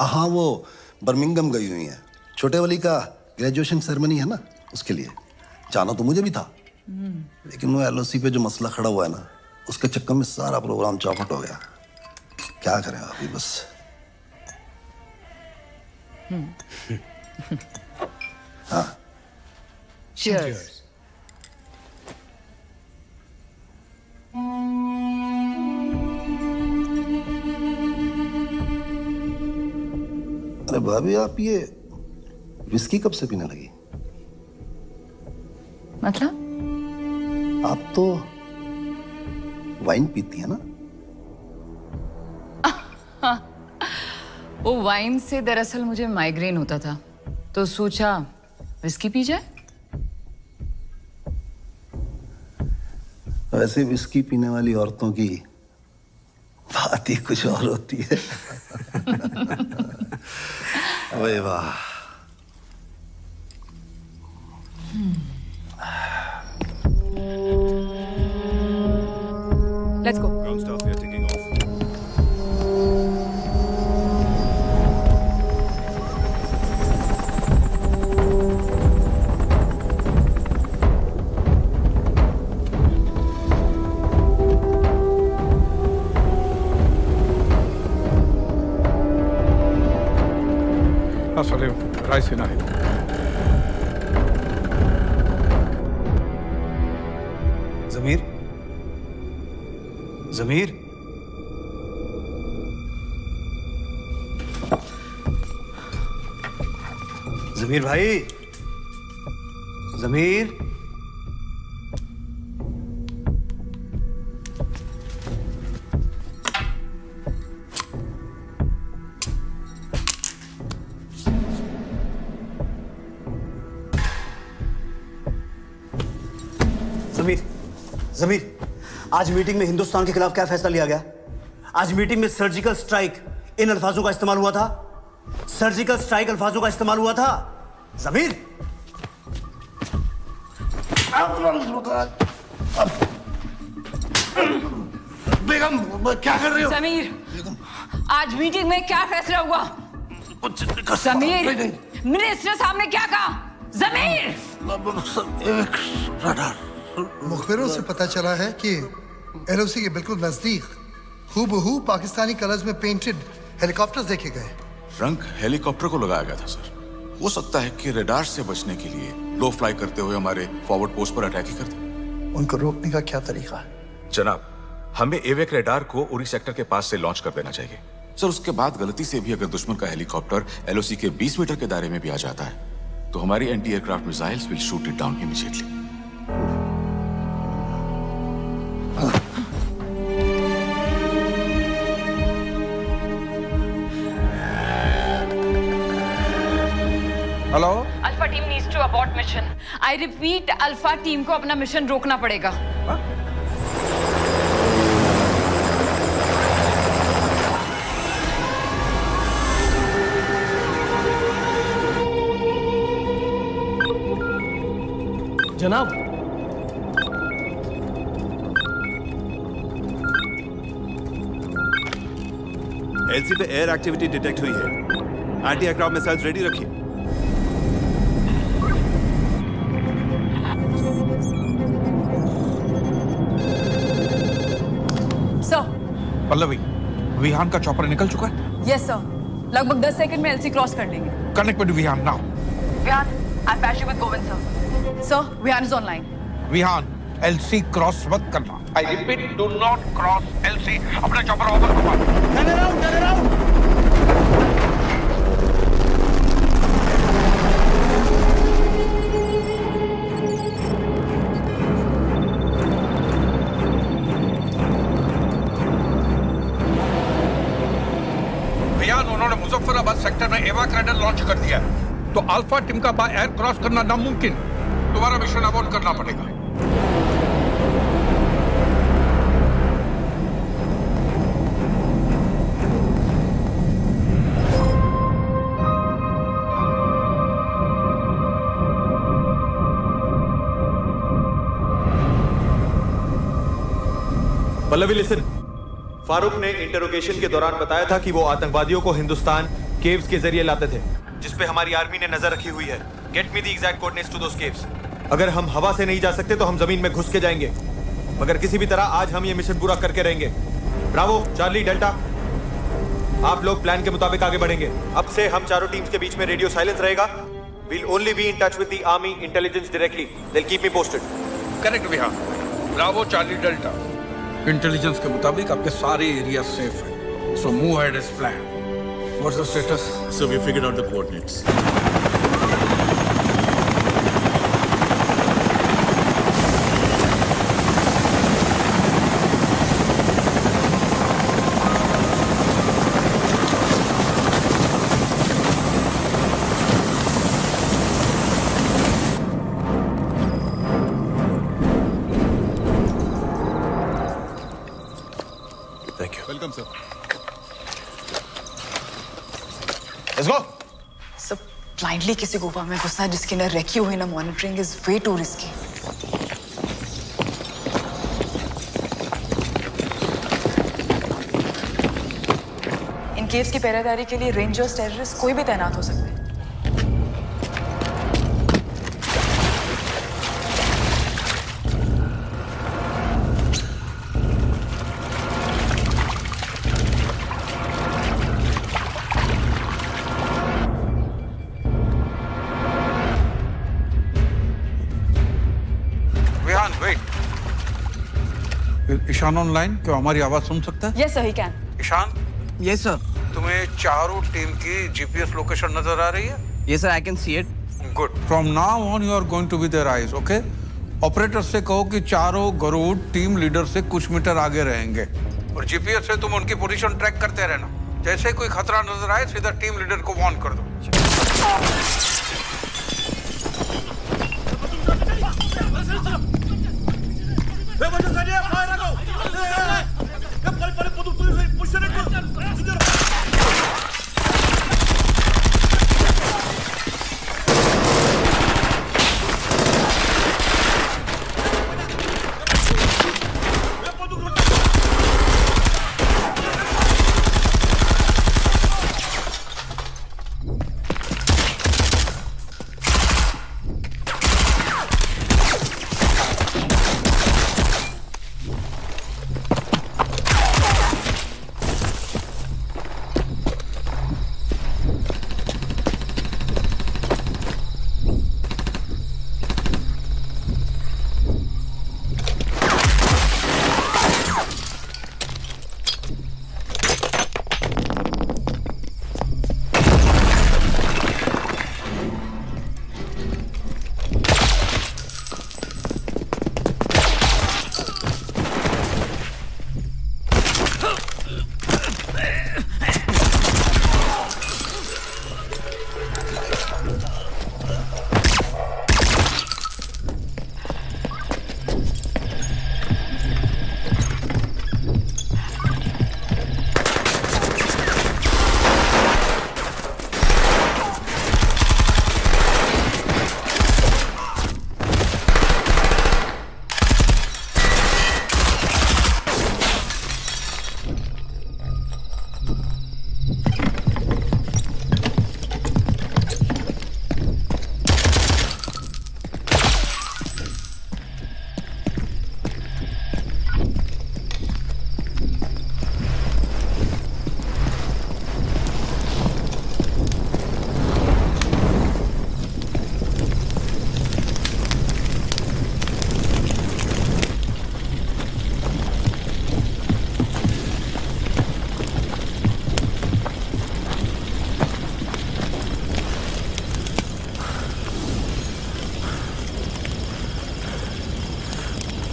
हाँ, वो बर्मिंगम गई हुई हैं। छोटे वाली का ग्रेजुएशन सेरेमनी है ना, उसके लिए जाना तो मुझे भी था, लेकिन वो एलओसी पे जो मसला खड़ा हुआ है ना, उसके चक्कर में सारा प्रोग्राम चौपट हो गया। क्या करें अभी बस। हाँ, Cheers. अरे भाभी, आप ये विस्की कब से पीने लगी? मतलब? आप तो वाइन पीती है ना? वो वाइन से दरअसल मुझे माइग्रेन होता था, तो सोचा विस्की पी जाए। वैसे विस्की पीने वाली औरतों की बात ही कुछ और होती है। ओए वाह। Let's go. Ground staff, we are taking off. Salim, rise in ahead. जमीर, जमीर, जमीर भाई, जमीर। जमीर, जमीर, आज मीटिंग में हिंदुस्तान के खिलाफ क्या फैसला लिया गया? आज मीटिंग में सर्जिकल स्ट्राइक इन अल्फाजों का इस्तेमाल हुआ था। सर्जिकल स्ट्राइक अल्फाजों का इस्तेमाल हुआ था। जमीर, बेगम क्या कर रही हो? समीर, आज मीटिंग में क्या फैसला हुआ? समीर, मिनिस्टर साहब ने क्या कहा? जमीर, मुखबिरों से पता चला है कि एलओसी के बिल्कुल नजदीक हूबहू पाकिस्तानी कलर्स में पेंटेड हेलीकॉप्टर्स देखे गए। रंग हेलीकॉप्टर को लगाया गया था सर। हो सकता है कि रेडार से बचने के लिए लो फ्लाई करते हुए हमारे फॉरवर्ड पोस्ट पर अटैक ही कर दे। उनको रोकने का क्या तरीका है? जनाब, हमें एवेक रेडार को उरी सेक्टर के पास से लॉन्च कर देना चाहिए सर। उसके बाद गलती से भी अगर दुश्मन का हेलीकॉप्टर एलओसी के 20 मीटर के दायरे में भी आ जाता है तो हमारी anti aircraft missiles will shoot it down immediately. Hello, alpha team needs to abort mission. I repeat, alpha team को अपना मिशन रोकना पड़ेगा। जनाब, एलसी पे एयर एक्टिविटी डिटेक्ट हुई है। एंटी एयरक्राफ्ट मिसाइल्स रेडी रखिए। पल्लवी, विहान का चॉपर निकल चुका है? यस सर, लगभग 10 सेकंड में एलसी क्रॉस कर लेंगे। Connect with Vihan now. Vihan, I am patch you with Govind sir. Sir, Vihan is online. Vihan, LC cross मत करना। I repeat, do not cross LC. अपना चॉपर ओवर घुमा। Turn around, turn around. उन्होंने Muzaffarabad sector में एवाक राइडर लॉन्च कर दिया है, तो अल्फा टीम का बाय एयर क्रॉस करना नामुमकिन। दोबारा मिशन अबॉर्ट करना पड़ेगा। पल्लवी लिसन, फारूक ने इंटरोगेशन के दौरान बताया था कि वो आतंकवादियों को हिंदुस्तान केव्स के जरिए लाते थे, जिसपे हमारी आर्मी ने नजर रखी हुई है। Get me the exact coordinates to those caves. अगर हम हवा से नहीं जा सकते तो हम जमीन में घुस के जाएंगे, मगर किसी भी तरह आज हम ये मिशन पूरा करके रहेंगे। ब्रावो, चार्ली, डेल्टा, आप लोग प्लान के मुताबिक आगे बढ़ेंगे। अब से हम चारों टीम्स के बीच में रेडियो साइलेंस रहेगा। We'll only be in touch with the army intelligence directly. They'll keep me posted. Correct Vihan. Bravo, charlie, delta. Intelligence के मुताबिक आपके सारे एरिया सेफ है। So move ahead as planned. What's the status? So we figured out the coordinates. Welcome sir. Let's go. सब blindly किसी गुफा में घुसना जिसकी ना रेकी हुई ना monitoring is way to risky. In caves की पहरेदारी के लिए रेंजर्स, टेररिस्ट कोई भी तैनात हो सकते हैं। विहान वेट। ईशान ऑनलाइन, क्या हमारी आवाज सुन सकता है? Yes sir, he can. Ishan. Yes sir. तुम्हें चारों टीम की जीपीएस लोकेशन नजर आ रही है? Yes sir, I can see it. Good. From now on you are going to be their eyes, okay? Operator से कहो कि चारों गरुड़ टीम लीडर से कुछ मीटर आगे रहेंगे और जीपीएस से तुम उनकी पोजीशन ट्रैक करते रहना। जैसे कोई खतरा नजर आए सीधा टीम लीडर को वार्न कर दो।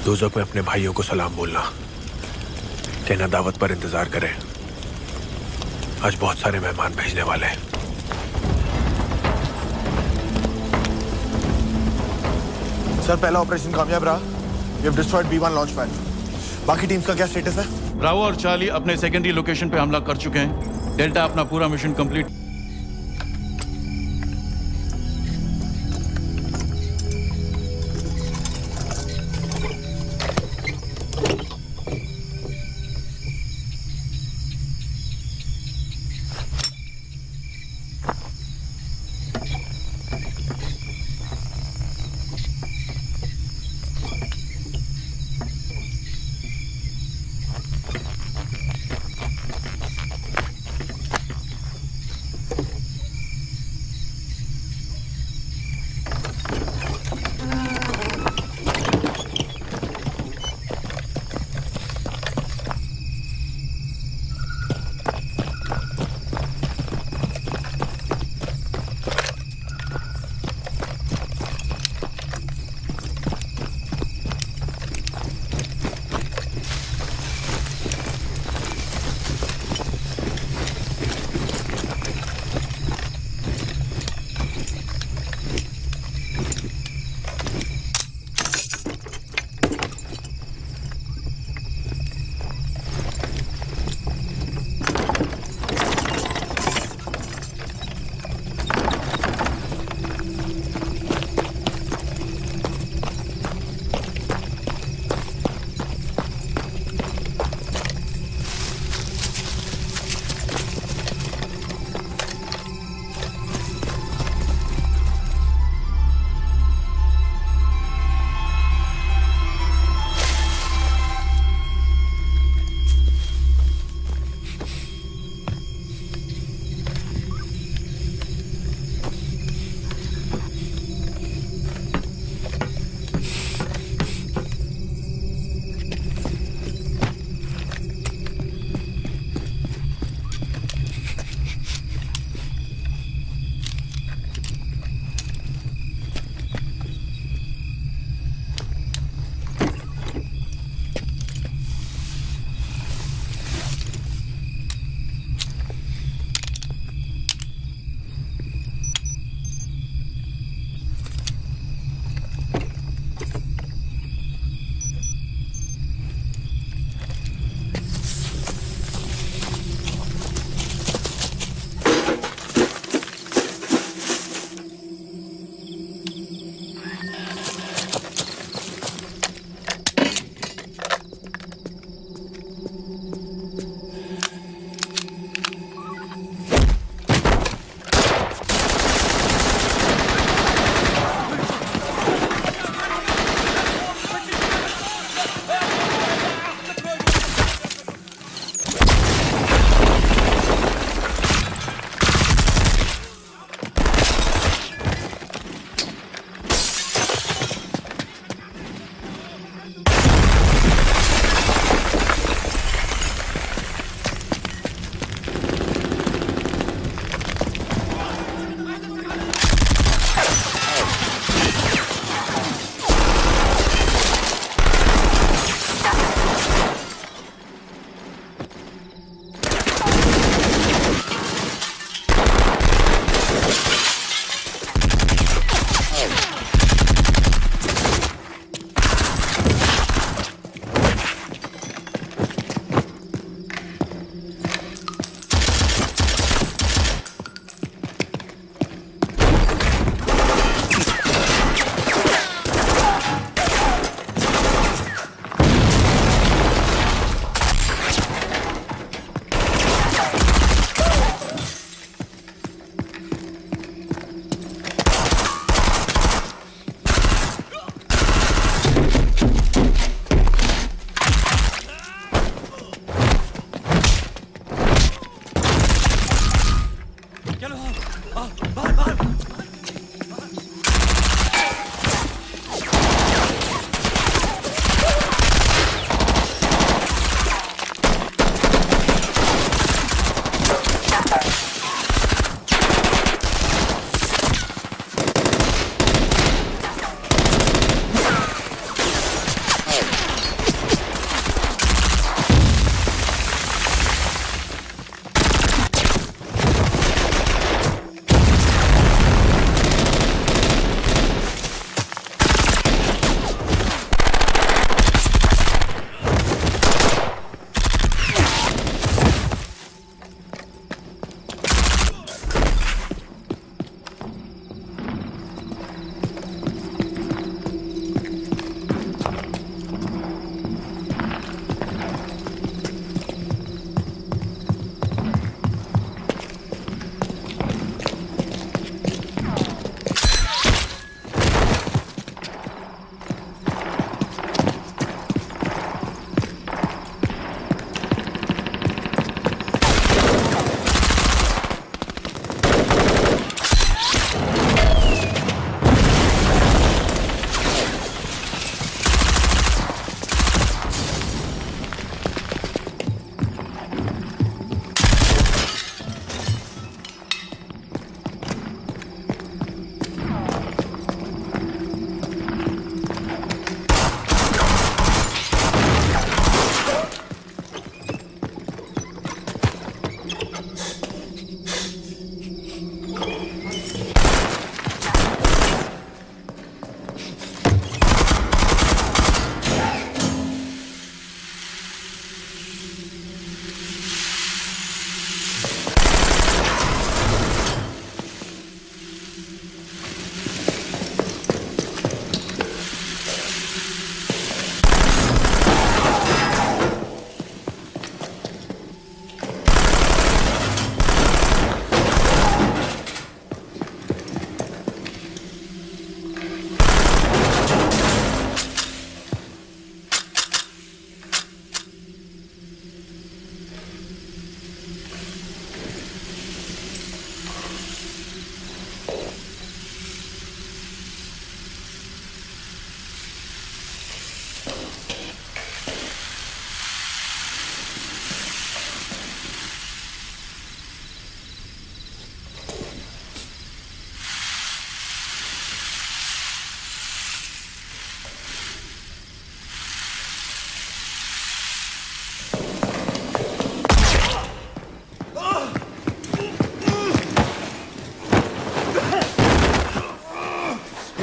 दोजक में अपने भाइयों को सलाम बोलना, कहना दावत पर इंतजार करें, आज बहुत सारे मेहमान भेजने वाले हैं। सर, पहला ऑपरेशन कामयाब रहा। We have destroyed B1 launch pad. बाकी टीम्स का क्या स्टेटस है? ब्रावो और चार्ली अपने सेकेंडरी लोकेशन पे हमला कर चुके हैं। डेल्टा अपना पूरा मिशन कंप्लीट।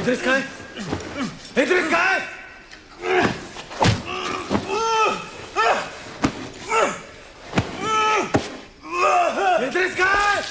इद्रिस कहाँ है? इद्रिस कहाँ है? इद्रिस कहाँ है?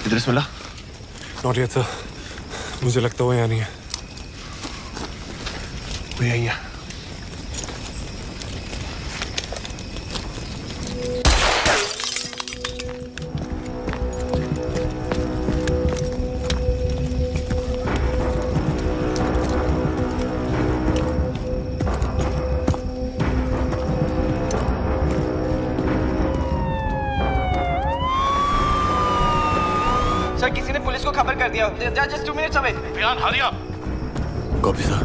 इद्रिस मिला? नॉट येट सर, मुझे लगता है वो यहाँ नहीं है। वो यही है। सर किसी ने पुलिस को खबर कर दिया। Just 2 minutes away. Vihan hurry up. Copy sir.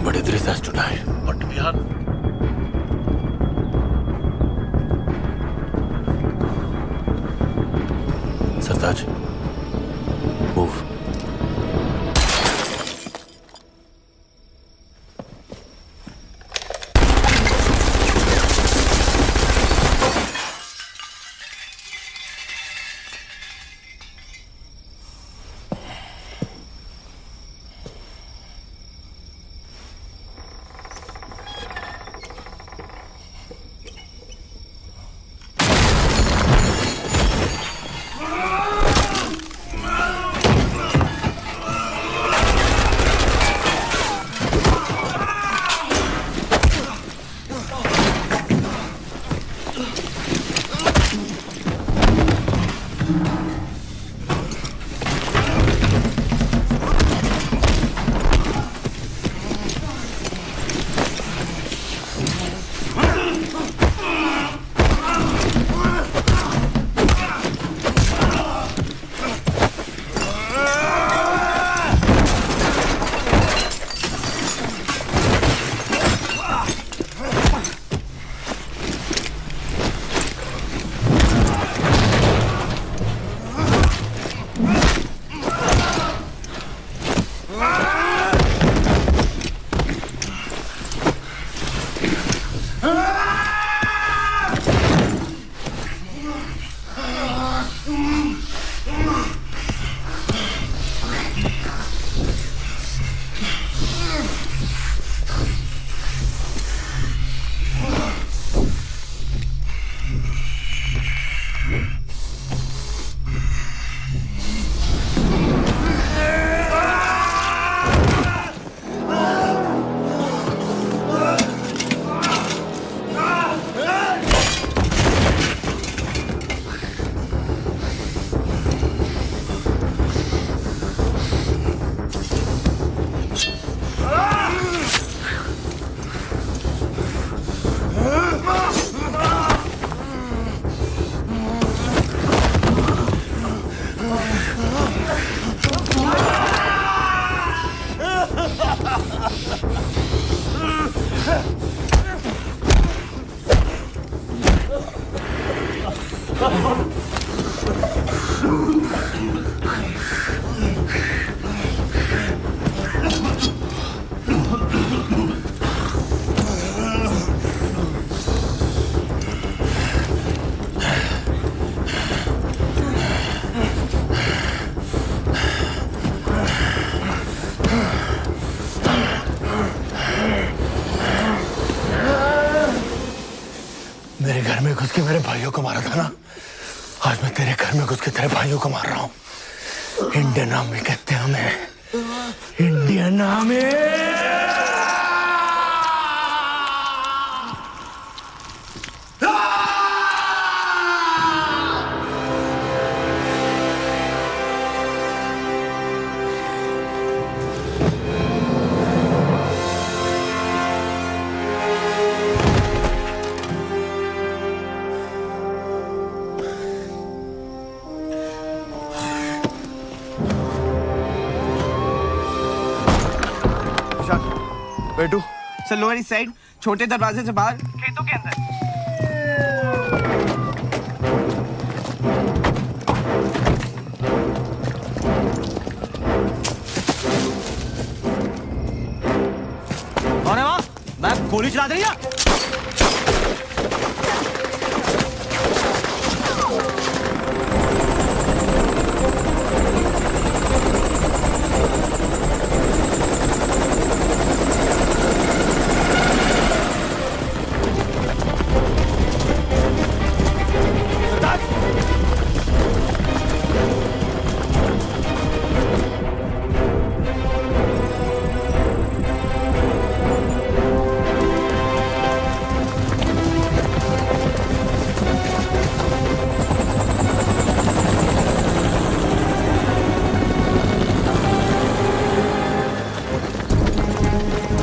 But Idris has to die. But Vihan Sartaj, move. मेरे घर में घुस के मेरे भाइयों को मारा था ना, आज मैं तेरे घर में घुस के तेरे भाइयों को मार रहा हूँ। इंडियन आर्मी कहते हैं हमें, Indian army. B two sir lower east side, छोटे दरवाजे से बाहर, खेतों के अंदर। अरे वाह, मैं गोली चला दे रही है।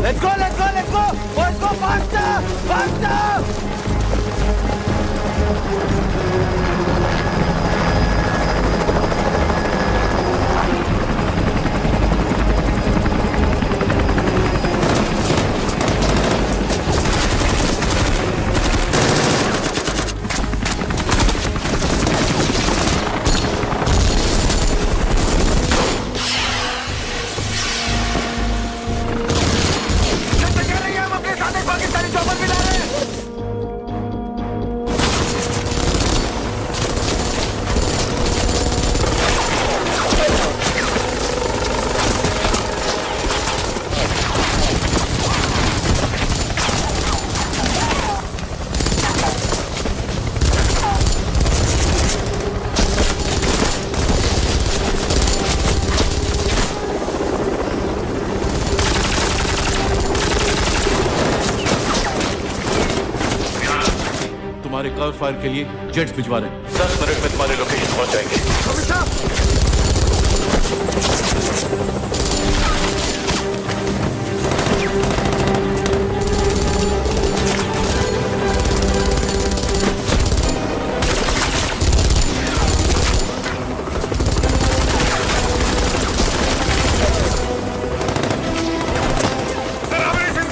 Let's go, let's go, let's go! Let's go faster! Faster! तुम्हारे कवर फायर के लिए जेट्स भिजवा रहे हैं। 10 मिनट में तुम्हारे लोकेशन पहुंच जाएंगे।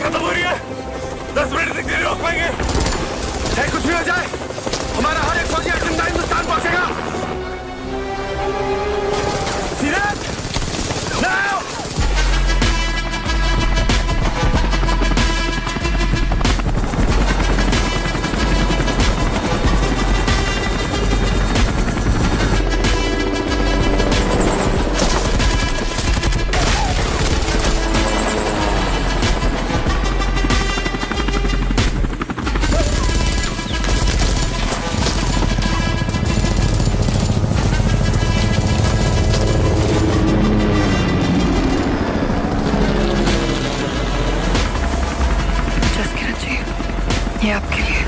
खत्म हो रही है, 10 मिनट तक नहीं रोक पाएंगे। चाहे कुछ भी हो जाए, हमारा हर एक फौजी जिंदा हिंदुस्तान पहुंचेगा। सीरत, नाउ! ये आपके लिए।